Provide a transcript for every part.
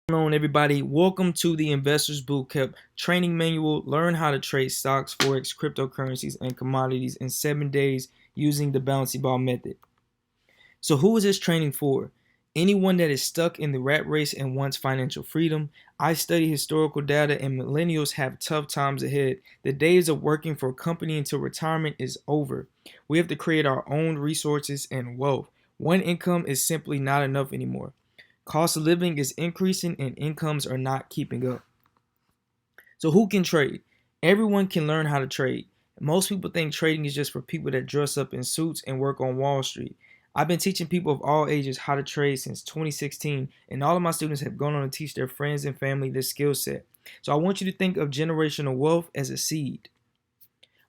Going on, everybody? Welcome to the Investors Bootcamp training manual. Learn how to trade stocks, forex, cryptocurrencies, and commodities in 7 days using the bouncy ball method. So who is this training for? Anyone that is stuck in the rat race and wants financial freedom. I study historical data, and millennials have tough times ahead. The days of working for a company until retirement is over. We have to create our own resources and wealth. One income is simply not enough anymore. Cost of living is increasing and incomes are not keeping up. So who can trade? Everyone can learn how to trade. Most people think trading is just for people that dress up in suits and work on Wall Street. I've been teaching people of all ages how to trade since 2016, and all of my students have gone on to teach their friends and family this skill set. So I want you to think of generational wealth as a seed.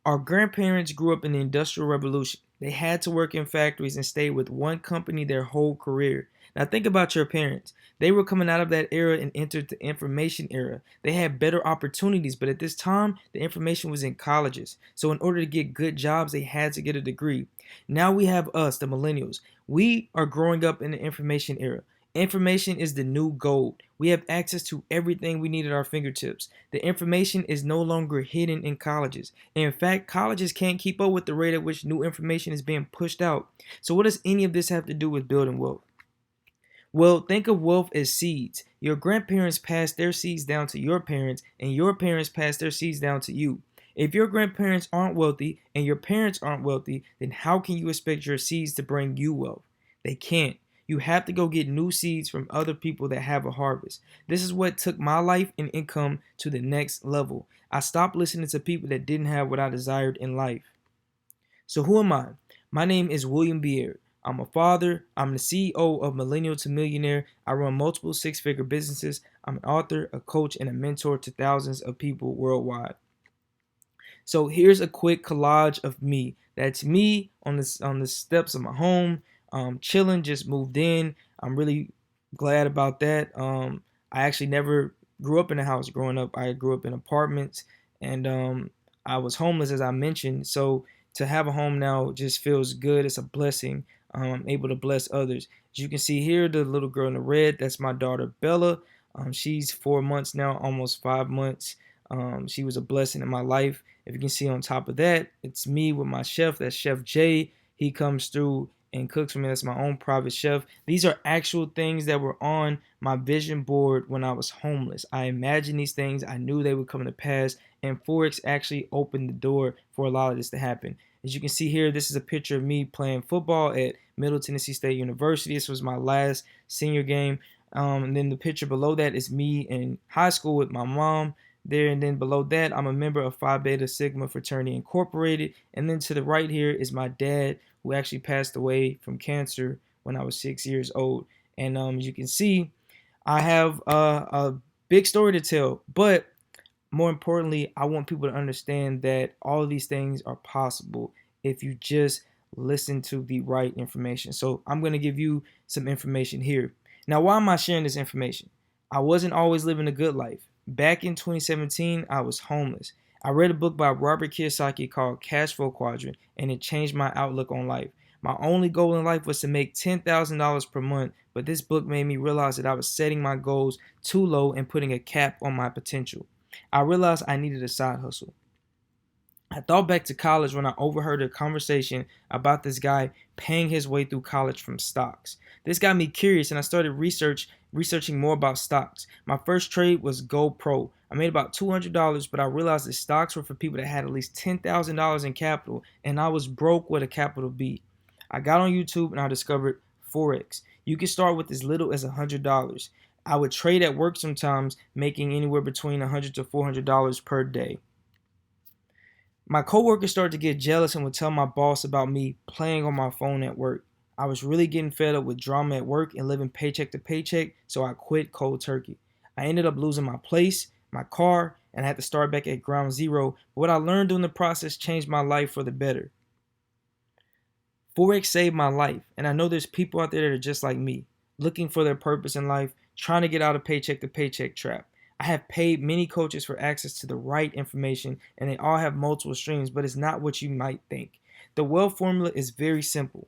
Our grandparents grew up in the Industrial Revolution. They had to work in factories and stay with one company their whole career. Now think about your parents. They were coming out of that era and entered the information era. They had better opportunities, but at this time, the information was in colleges. So in order to get good jobs, they had to get a degree. Now we have us, the millennials. We are growing up in the information era. Information is the new gold. We have access to everything we need at our fingertips. The information is no longer hidden in colleges. In fact, colleges can't keep up with the rate at which new information is being pushed out. So what does any of this have to do with building wealth? Well, think of wealth as seeds. Your grandparents passed their seeds down to your parents, and your parents passed their seeds down to you. If your grandparents aren't wealthy and your parents aren't wealthy, then how can you expect your seeds to bring you wealth? They can't. You have to go get new seeds from other people that have a harvest. This is what took my life and income to the next level. I stopped listening to people that didn't have what I desired in life. So who am I? My name is William BeAird. I'm a father. I'm the CEO of Millennial to Millionaire. I run multiple six-figure businesses. I'm an author, a coach, and a mentor to thousands of people worldwide. So here's a quick collage of me. That's me on the steps of my home, chilling. Just moved in. I'm really glad about that. I actually never grew up in a house growing up. I grew up in apartments, and I was homeless, as I mentioned. So to have a home now just feels good. It's a blessing. I'm able to bless others. As you can see here, the little girl in the red, that's my daughter Bella. She's 4 months now, almost 5 months. She was a blessing in my life. If you can see on top of that, it's me with my chef. That's Chef Jay. He comes through and cooks for me. That's my own private chef. These are actual things that were on my vision board when I was homeless. I imagined these things. I knew they would come to pass, and Forex actually opened the door for a lot of this to happen. As you can see here, this is a picture of me playing football at Middle Tennessee State University. This was my last senior game. And then the picture below that is me in high school with my mom there. And then below that, I'm a member of Phi Beta Sigma Fraternity Incorporated. And then to the right here is my dad, who actually passed away from cancer when I was 6 years old. And as you can see, I have a big story to tell. But more importantly, I want people to understand that all of these things are possible if you just listen to the right information. So I'm going to give you some information here. Now, why am I sharing this information? I wasn't always living a good life. Back in 2017, I was homeless. I read a book by Robert Kiyosaki called Cash Flow Quadrant, and it changed my outlook on life. My only goal in life was to make $10,000 per month, but this book made me realize that I was setting my goals too low and putting a cap on my potential. I realized I needed a side hustle. I thought back to college when I overheard a conversation about this guy paying his way through college from stocks. This got me curious, and I started researching more about stocks. My first trade was Gold Pro. I made about $200, but I realized that stocks were for people that had at least $10,000 in capital, and I was broke with a capital B. I got on YouTube and I discovered Forex. You can start with as little as $100. I would trade at work sometimes, making anywhere between $100 to $400 per day. My coworkers started to get jealous and would tell my boss about me playing on my phone at work. I was really getting fed up with drama at work and living paycheck to paycheck, so I quit cold turkey. I ended up losing my place, my car, and I had to start back at ground zero. But what I learned during the process changed my life for the better. Forex saved my life, and I know there's people out there that are just like me, looking for their purpose in life, trying to get out of paycheck to paycheck trap. I have paid many coaches for access to the right information, and they all have multiple streams, but it's not what you might think. The wealth formula is very simple.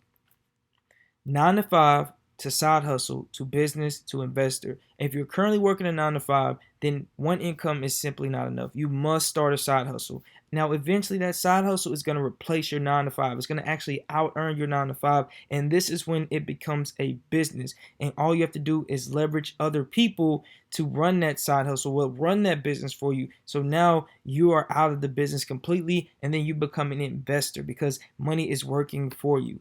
9 to 5, to side hustle to business to investor. If you're currently working a 9 to 5, then one income is simply not enough. You must start a side hustle. Now, eventually that side hustle is going to replace your 9 to 5. It's going to actually out earn your 9 to 5. And this is when it becomes a business. And all you have to do is leverage other people to run that side hustle, will run that business for you. So now you are out of the business completely, and then you become an investor because money is working for you.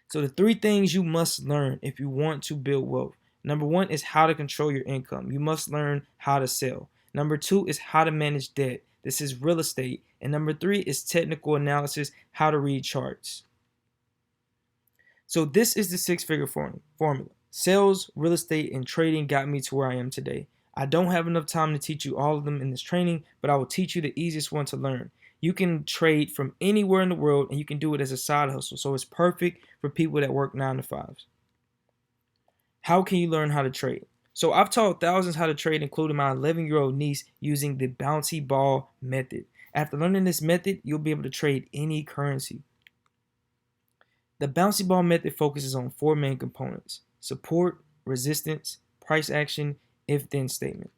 So the 3 things you must learn if you want to build wealth. Number 1 is how to control your income. You must learn how to sell. Number 2 is how to manage debt. This is real estate. And number 3 is technical analysis, how to read charts. So this is the 6-figure formula. Sales, real estate, and trading got me to where I am today. I don't have enough time to teach you all of them in this training, but I will teach you the easiest one to learn. You can trade from anywhere in the world, and you can do it as a side hustle. So it's perfect for people that work 9 to 5s. How can you learn how to trade? So I've taught thousands how to trade, including my 11-year-old niece, using the bouncy ball method. After learning this method, you'll be able to trade any currency. The bouncy ball method focuses on 4 main components: support, resistance, price action, if-then statement.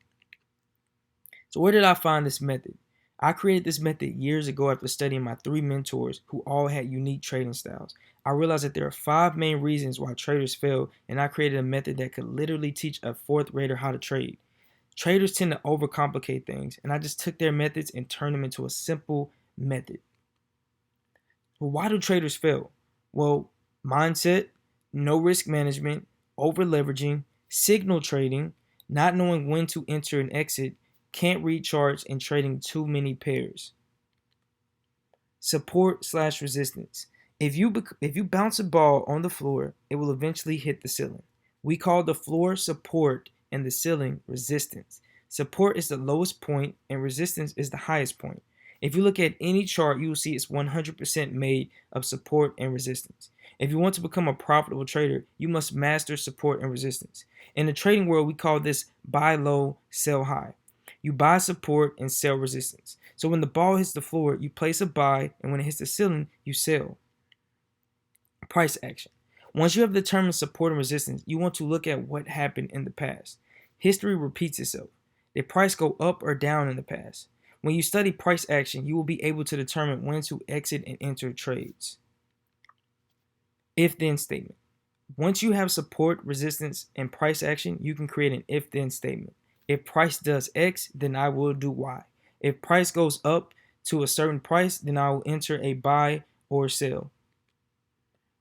So where did I find this method? I created this method years ago after studying my 3 mentors who all had unique trading styles. I realized that there are 5 main reasons why traders fail, and I created a method that could literally teach a 4th grader how to trade. Traders tend to overcomplicate things, and I just took their methods and turned them into a simple method. Well, why do traders fail? Well, mindset, no risk management, over leveraging, signal trading, not knowing when to enter and exit, can't read charts, and trading too many pairs. Support/resistance. If you bounce a ball on the floor, it will eventually hit the ceiling. We call the floor support and the ceiling resistance. Support is the lowest point and resistance is the highest point. If you look at any chart, you will see it's 100% made of support and resistance. If you want to become a profitable trader, you must master support and resistance. In the trading world, we call this buy low, sell high. You buy support and sell resistance. So when the ball hits the floor, you place a buy, and when it hits the ceiling, you sell. Price action. Once you have determined support and resistance, you want to look at what happened in the past. History repeats itself. Did price go up or down in the past? When you study price action, you will be able to determine when to exit and enter trades. If-then statement. Once you have support, resistance, and price action, you can create an if-then statement. If price does X, then I will do Y. If price goes up to a certain price, then I will enter a buy or sell.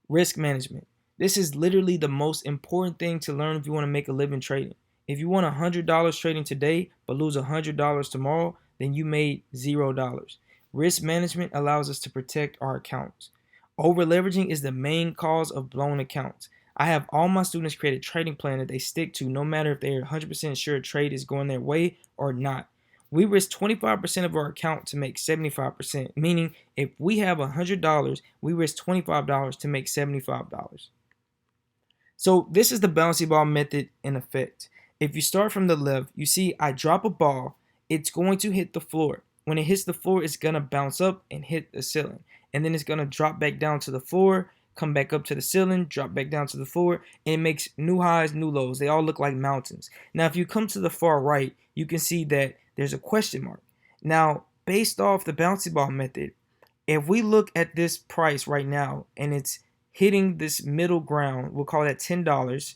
Risk management. This is literally the most important thing to learn if you want to make a living trading. If you want $100 trading today but lose $100 tomorrow, then you made $0. Risk management allows us to protect our accounts. Over leveraging is the main cause of blown accounts. I have all my students create a trading plan that they stick to no matter if they're 100% sure a trade is going their way or not. We risk 25% of our account to make 75%, meaning if we have $100, we risk $25 to make $75. So this is the bouncy ball method in effect. If you start from the left, you see I drop a ball, it's going to hit the floor. When it hits the floor, it's going to bounce up and hit the ceiling. And then it's going to drop back down to the floor, come back up to the ceiling, drop back down to the floor, and it makes new highs, new lows. They all look like mountains. Now, if you come to the far right, you can see that there's a question mark. Now, based off the bouncy ball method, if we look at this price right now and it's hitting this middle ground, we'll call that $10.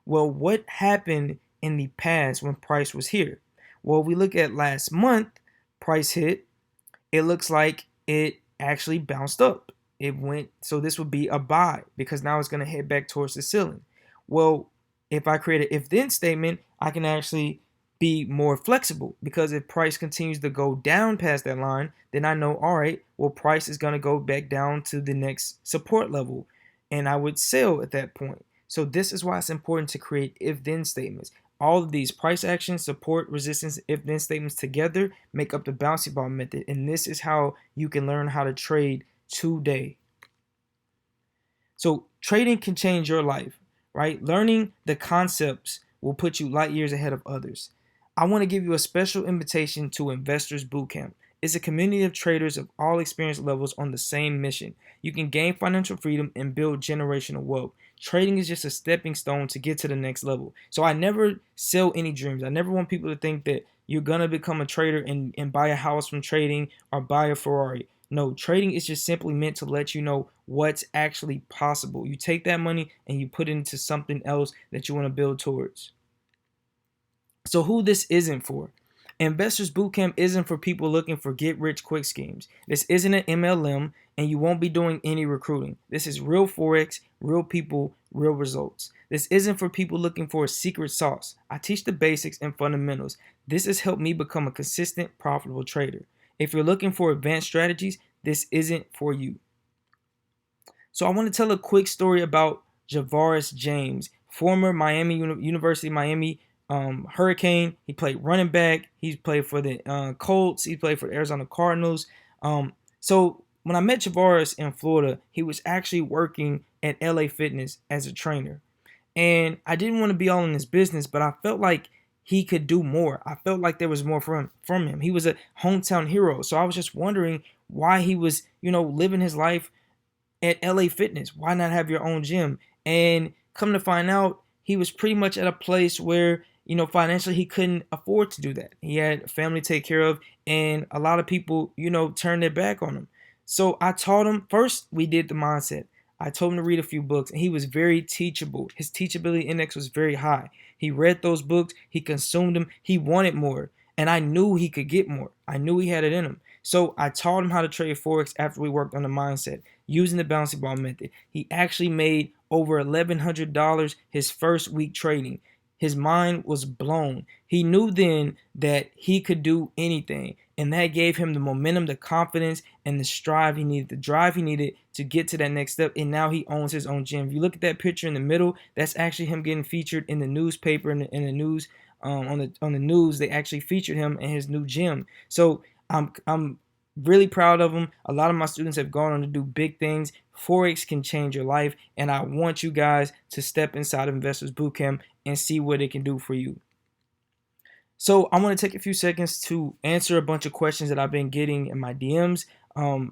Well, what happened in the past when price was here? Well, we look at last month, price hit, it looks like it actually bounced up. It went, so this would be a buy because now it's going to head back towards the ceiling. Well, if I create an if-then statement, I can actually be more flexible because if price continues to go down past that line, then I know, all right, well, price is going to go back down to the next support level and I would sell at that point. So this is why it's important to create if-then statements. All of these price action, support, resistance, if-then statements together make up the bouncy ball method. And this is how you can learn how to trade today. So trading can change your life, right? Learning the concepts will put you light years ahead of others. I want to give you a special invitation to Investors Bootcamp. It's a community of traders of all experience levels on the same mission. You can gain financial freedom and build generational wealth. Trading is just a stepping stone to get to the next level. So I never sell any dreams. I never want people to think that you're going to become a trader and buy a house from trading or buy a Ferrari. No, trading is just simply meant to let you know what's actually possible. You take that money and you put it into something else that you want to build towards. So who this isn't for? Investors Bootcamp isn't for people looking for get-rich-quick schemes. This isn't an MLM, and you won't be doing any recruiting. This is real Forex, real people, real results. This isn't for people looking for a secret sauce. I teach the basics and fundamentals. This has helped me become a consistent, profitable trader. If you're looking for advanced strategies, this isn't for you. So I want to tell a quick story about Javaris James, former University of Miami Hurricane. He played running back. He played for the Colts. He played for the Arizona Cardinals. So when I met Javaris in Florida, he was actually working at LA Fitness as a trainer. And I didn't want to be all in his business, but I felt like he could do more. I felt like there was more from him. He was a hometown hero. So I was just wondering why he was, living his life at LA Fitness. Why not have your own gym? And come to find out, he was pretty much at a place where, financially he couldn't afford to do that. He had a family to take care of, and a lot of people, turned their back on him. So I taught him, first we did the mindset. I told him to read a few books, and he was very teachable. His teachability index was very high. He read those books, he consumed them, he wanted more, and I knew he could get more. I knew he had it in him. So I taught him how to trade Forex after we worked on the mindset using the Bouncy Ball method. He actually made over $1,100 his first week trading. His mind was blown. He knew then that he could do anything, and that gave him the momentum, the confidence, and the drive he needed to get to that next step. And now he owns his own gym. If you look at that picture in the middle, that's actually him getting featured in the newspaper, in the news, on the news. They actually featured him in his new gym. So I'm really proud of him. A lot of my students have gone on to do big things. Forex can change your life, and I want you guys to step inside of Investors Bootcamp and see what it can do for you. So I want to take a few seconds to answer a bunch of questions that I've been getting in my DMs.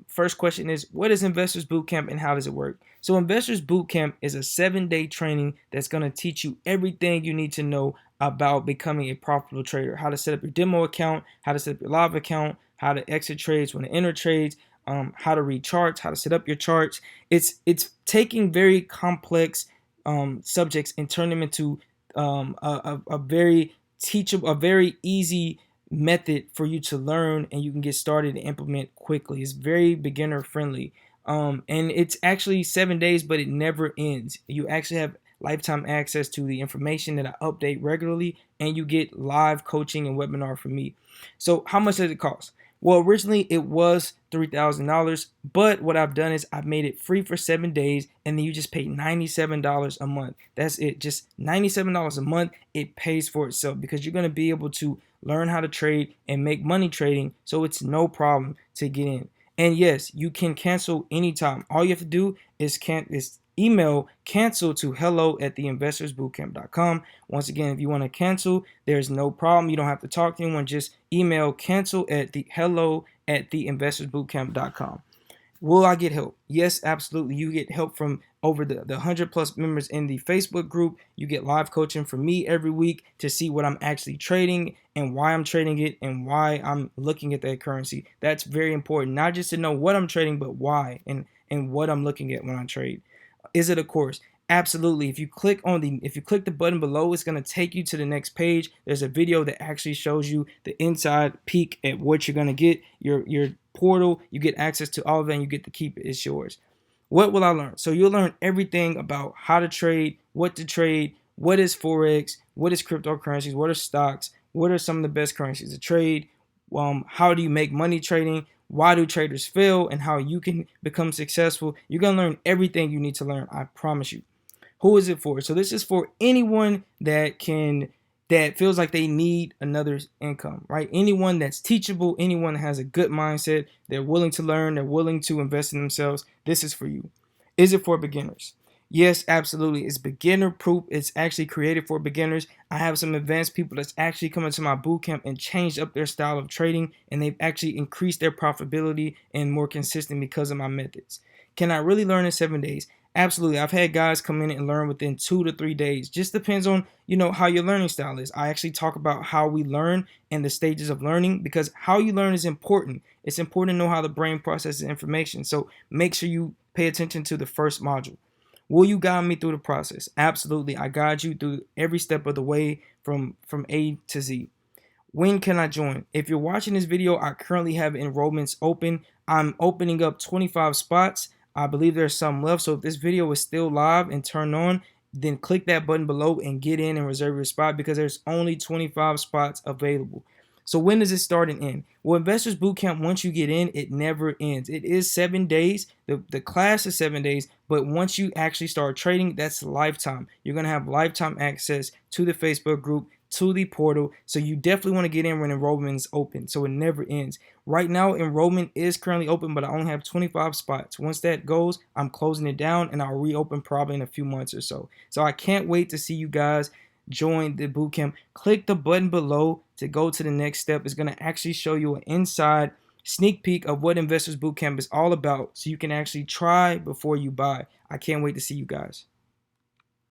First question is, what is Investors Bootcamp and how does it work? So Investors Bootcamp is a 7-day training that's going to teach you everything you need to know about becoming a profitable trader. How to set up your demo account, how to set up your live account, how to exit trades, when to enter trades, how to read charts, how to set up your charts. It's taking very complex subjects and turning them into a very teachable, a very easy method for you to learn, and you can get started and implement quickly. It's very beginner friendly, and it's actually 7 days, but it never ends. You actually have lifetime access to the information that I update regularly, and you get live coaching and webinar from me. So how much does it cost? Well, originally it was $3,000, but what I've done is I've made it free for 7 days, and then you just pay $97 a month. That's it, just $97 a month. It pays for itself because you're going to be able to learn how to trade and make money trading, so it's no problem to get in. And yes, you can cancel anytime. All you have to do is email cancel to hello@theinvestorsbootcamp.com. Once again, if you want to cancel, there's no problem. You don't have to talk to anyone. Just email cancel at hello@theinvestorsbootcamp.com. Will I get help? Yes, absolutely. You get help from over the 100 plus members in the Facebook group. You get live coaching from me every week to see what I'm actually trading and why I'm trading it and why I'm looking at that currency. That's very important. Not just to know what I'm trading, but why and what I'm looking at when I trade. Is it a course? Absolutely. If you click the button below, it's going to take you to the next page. There's a video that actually shows you the inside peek at what you're going to get. Your portal, you get access to all of it, and you get to keep it. It's yours. What will I learn? So you'll learn everything about how to trade, what is Forex, what is cryptocurrencies, what are stocks, what are some of the best currencies to trade, how do you make money trading, why do traders fail, and how you can become successful. You're going to learn everything you need to learn, I promise you. Who is it for? So this is for anyone that feels like they need another income, right? Anyone that's teachable, anyone that has a good mindset, they're willing to learn, they're willing to invest in themselves. This is for you. Is it for beginners? Yes, absolutely. It's beginner proof. It's actually created for beginners. I have some advanced people that's actually come into my bootcamp and changed up their style of trading, and they've actually increased their profitability and more consistent because of my methods. Can I really learn in 7 days? Absolutely. I've had guys come in and learn within 2 to 3 days. Just depends on, how your learning style is. I actually talk about how we learn and the stages of learning, because how you learn is important. It's important to know how the brain processes information. So make sure you pay attention to the first module. Will you guide me through the process? Absolutely. I guide you through every step of the way from A to Z. When can I join? If you're watching this video, I currently have enrollments open. I'm opening up 25 spots. I believe there's some left. So if this video is still live and turned on, then click that button below and get in and reserve your spot, because there's only 25 spots available. So when does it start and end? Well, Investors Bootcamp, once you get in, it never ends. It is 7 days. The class is 7 days, but once you actually start trading, that's lifetime. You're going to have lifetime access to the Facebook group, to the portal. So you definitely want to get in when enrollment is open, so it never ends. Right now, enrollment is currently open, but I only have 25 spots. Once that goes, I'm closing it down, and I'll reopen probably in a few months or so. So I can't wait to see you guys join the bootcamp. Click the button below to go to the next step. It's going to actually show you an inside sneak peek of what Investors Bootcamp is all about, so you can actually try before you buy. I can't wait to see you guys.